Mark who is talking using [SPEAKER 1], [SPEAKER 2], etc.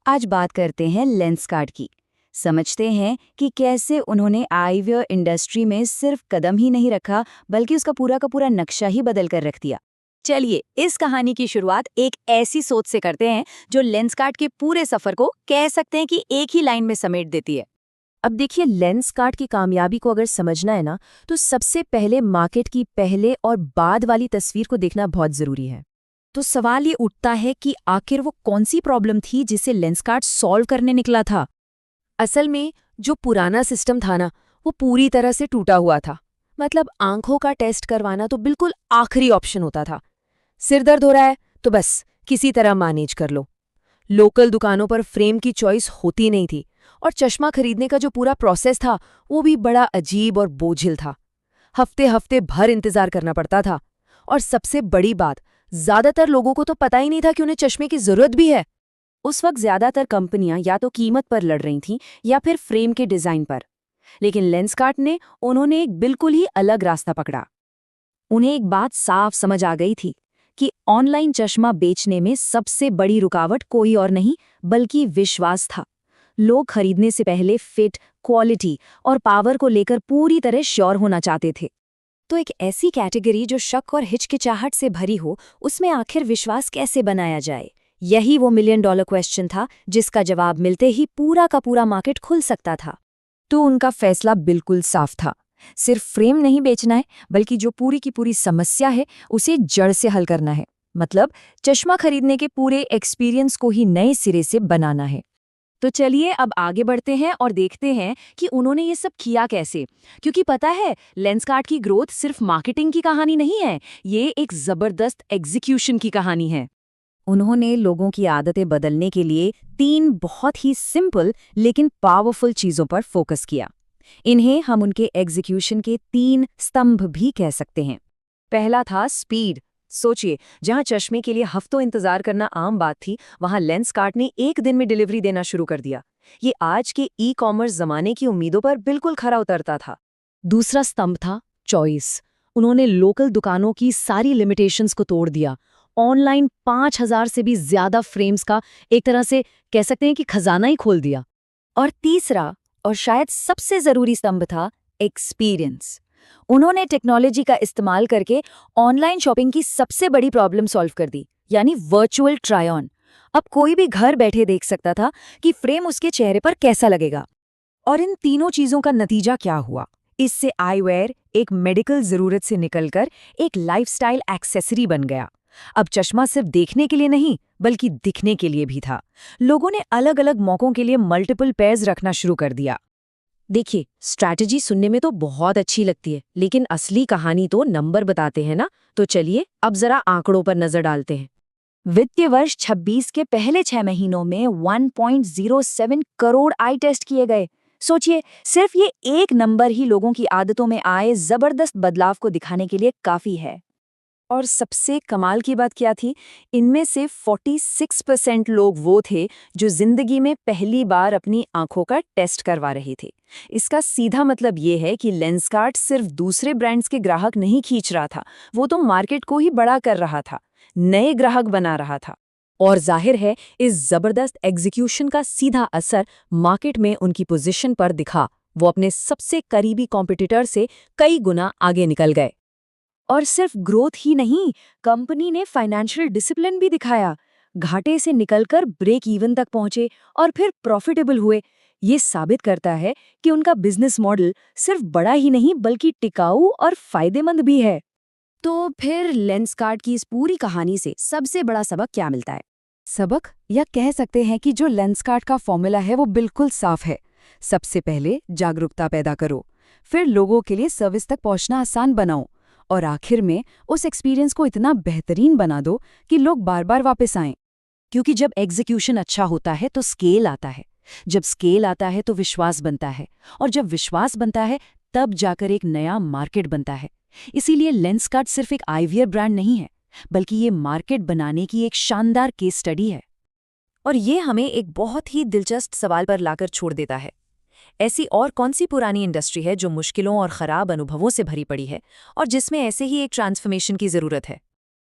[SPEAKER 1] आज बात करते हैं लेंसकार्ट की। समझते हैं कि कैसे उन्होंने आईवियर इंडस्ट्री में सिर्फ कदम ही नहीं रखा बल्कि उसका पूरा का पूरा नक्शा ही बदल कर रख दिया। चलिए इस कहानी की शुरुआत एक ऐसी सोच से करते हैं जो लेंसकार्ट के पूरे सफर को कह सकते हैं कि एक ही लाइन में समेट देती है।
[SPEAKER 2] अब देखिए, लेंसकार्ट की कामयाबी को अगर समझना है ना, तो सबसे पहले मार्केट की पहले और बाद वाली तस्वीर को देखना बहुत जरूरी है। तो सवाल ये उठता है कि आखिर वो कौन सी प्रॉब्लम थी जिसे लेंसकार्ट सॉल्व करने निकला था। असल में जो पुराना सिस्टम था ना, वो पूरी तरह से टूटा हुआ था। मतलब आंखों का टेस्ट करवाना तो बिल्कुल आखिरी ऑप्शन होता था। सिर दर्द हो रहा है तो बस किसी तरह मैनेज कर लो। लोकल दुकानों पर फ्रेम की चॉइस होती नहीं थी, और चश्मा खरीदने का जो पूरा प्रोसेस था वो भी बड़ा अजीब और बोझिल था। हफ्ते हफ्ते भर इंतजार करना पड़ता था, और सबसे बड़ी बात, ज्यादातर लोगों को तो पता ही नहीं था कि उन्हें चश्मे की जरूरत भी है।
[SPEAKER 1] उस वक्त ज्यादातर कंपनियां या तो कीमत पर लड़ रही थीं या फिर फ्रेम के डिजाइन पर। लेकिन लेंसकार्ट ने उन्होंने एक बिल्कुल ही अलग रास्ता पकड़ा। उन्हें एक बात साफ समझ आ गई थी कि ऑनलाइन चश्मा बेचने में सबसे बड़ी रुकावट कोई और नहीं बल्कि विश्वास था। लोग खरीदने से पहले फिट, क्वालिटी और पावर को लेकर पूरी तरह श्योर होना चाहते थे। तो एक ऐसी कैटेगरी जो शक और हिचकिचाहट से भरी हो, उसमें आखिर विश्वास कैसे बनाया जाए? यही वो $1 मिलियन क्वेश्चन था जिसका जवाब मिलते ही पूरा का पूरा मार्केट खुल सकता था। तो उनका फैसला बिल्कुल साफ था। सिर्फ फ्रेम नहीं बेचना है, बल्कि जो पूरी की पूरी समस्या है उसे जड़ से हल करना है। मतलब चश्मा खरीदने के पूरे एक्सपीरियंस को ही नए सिरे से बनाना है। तो चलिए अब आगे बढ़ते हैं और देखते हैं कि उन्होंने ये सब किया कैसे। क्योंकि पता है, लेंसकार्ट की ग्रोथ सिर्फ मार्केटिंग की कहानी नहीं है, ये एक जबरदस्त एग्जीक्यूशन की कहानी है। उन्होंने लोगों की आदतें बदलने के लिए 3 बहुत ही सिंपल लेकिन पावरफुल चीजों पर फोकस किया। इन्हें हम उनके एग्जीक्यूशन के 3 स्तंभ भी कह सकते हैं। पहला था स्पीड। सोचिए, जहां चश्मे के लिए हफ्तों इंतजार करना आम बात थी, वहां लेंसकार्ट ने एक दिन में डिलीवरी देना शुरू कर दिया। ये आज के ई-कॉमर्स जमाने की उम्मीदों पर बिल्कुल खरा उतरता था। दूसरा स्तंभ था चॉइस। उन्होंने लोकल दुकानों की सारी लिमिटेशंस को तोड़ दिया। ऑनलाइन 5,000 से भी ज्यादा फ्रेम्स का एक तरह से कह सकते हैं कि खजाना ही खोल दिया। और तीसरा और शायद सबसे जरूरी स्तंभ था एक्सपीरियंस। उन्होंने टेक्नोलॉजी का इस्तेमाल करके ऑनलाइन शॉपिंग की सबसे बड़ी प्रॉब्लम सॉल्व कर दी, यानी वर्चुअल ट्राई ऑन। अब कोई भी घर बैठे देख सकता था कि फ्रेम उसके चेहरे पर कैसा लगेगा। और इन तीनों चीजों का नतीजा क्या हुआ? इससे आईवेयर एक मेडिकल जरूरत से निकलकर एक लाइफस्टाइल एक्सेसरी बन गया। अब चश्मा सिर्फ देखने के लिए नहीं बल्कि दिखने के लिए भी था। लोगों ने अलग अलग मौकों के लिए मल्टीपल पेयर्स रखना शुरू कर दिया। देखिए, स्ट्रैटेजी सुनने में तो बहुत अच्छी लगती है, लेकिन असली कहानी तो नंबर बताते हैं ना। तो चलिए अब जरा आंकड़ों पर नजर डालते हैं। वित्तीय वर्ष 26 के पहले 6 महीनों में 1.07 करोड़ आई टेस्ट किए गए। सोचिए, सिर्फ ये एक नंबर ही लोगों की आदतों में आए जबरदस्त बदलाव को दिखाने के लिए काफी है। और सबसे कमाल की बात क्या थी? इनमें से 46% लोग वो थे जो जिंदगी में पहली बार अपनी आंखों का टेस्ट करवा रहे थे। इसका सीधा मतलब ये है कि लेंसकार्ट सिर्फ दूसरे ब्रांड्स के ग्राहक नहीं खींच रहा था, वो तो मार्केट को ही बड़ा कर रहा था, नए ग्राहक बना रहा था। और जाहिर है, इस जबरदस्त एग्जीक्यूशन का सीधा असर मार्केट में उनकी पोजीशन पर दिखा। वो अपने सबसे करीबी कॉम्पिटिटर से कई गुना आगे निकल गए। और सिर्फ ग्रोथ ही नहीं, कंपनी ने फाइनेंशियल डिसिप्लिन भी दिखाया। घाटे से निकलकर ब्रेक इवन तक पहुंचे और फिर प्रॉफिटेबल हुए। ये साबित करता है कि उनका बिजनेस मॉडल सिर्फ बड़ा ही नहीं बल्कि टिकाऊ और फायदेमंद भी है। तो फिर लेंसकार्ट की इस पूरी कहानी से सबसे बड़ा सबक क्या मिलता है? सबक, या कह सकते हैं कि जो लेंसकार्ट का फॉर्मूला है वो बिल्कुल साफ है। सबसे पहले जागरूकता पैदा करो, फिर लोगों के लिए सर्विस तक पहुंचना आसान बनाओ, और आखिर में उस एक्सपीरियंस को इतना बेहतरीन बना दो कि लोग बार बार वापस आएं। क्योंकि जब एग्जीक्यूशन अच्छा होता है तो स्केल आता है, जब स्केल आता है तो विश्वास बनता है, और जब विश्वास बनता है तब जाकर एक नया मार्केट बनता है। इसीलिए लेंसकार्ट सिर्फ एक आईवियर ब्रांड नहीं है, बल्कि ये मार्केट बनाने की एक शानदार केस स्टडी है। और ये हमें एक बहुत ही दिलचस्प सवाल पर लाकर छोड़ देता है। ऐसी और कौन सी पुरानी इंडस्ट्री है जो मुश्किलों और खराब अनुभवों से भरी पड़ी है और जिसमें ऐसे ही एक ट्रांसफॉर्मेशन की जरूरत है?